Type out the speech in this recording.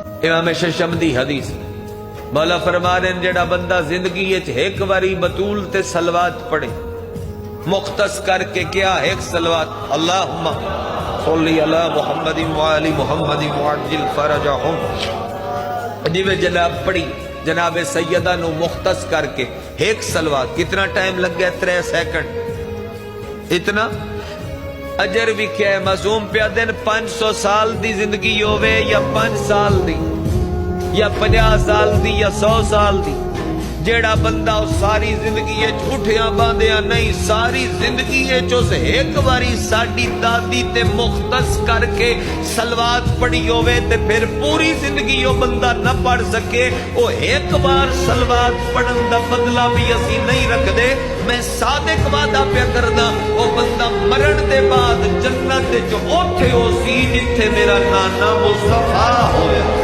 امام ششمدی حدیث مولا فرما رہے ہیں جڑا بندہ زندگی ایک واری بطول تے سلوات پڑھے مختص کر کے کیا ایک سلوات اللہم صلی علی محمد وعلی محمد وعجل فرجہم جی میں جناب پڑھی جناب سیدہ نو مختص کر کے ایک سلوات کتنا ٹائم لگ گیا 3 سیکنڈ اتنا اجر بھی کیا ہے معصوم پہ دن 500 سال دی زندگی ہوئے یا 5 سال دی یا 50 سال دی یا 100 سال دی جیڑا بندہ ساری زندگی اٹھیاں باندھیاں نہیں ساری زندگی ایک باری ساڑی دادی تے مختص کر کے سلوات پڑھی ہوئے تے پھر پوری زندگی وہ بندہ نہ پڑھ سکے وہ ایک بار سلوات پڑھن دا بدلہ بھی اسی نہیں رکھ دے میں صادق وعدہ پہ کرنا وہ بندہ مرن دے بعد جنت جو اٹھے ہو سی جتھے میرا نانا مصطفیٰ ہویا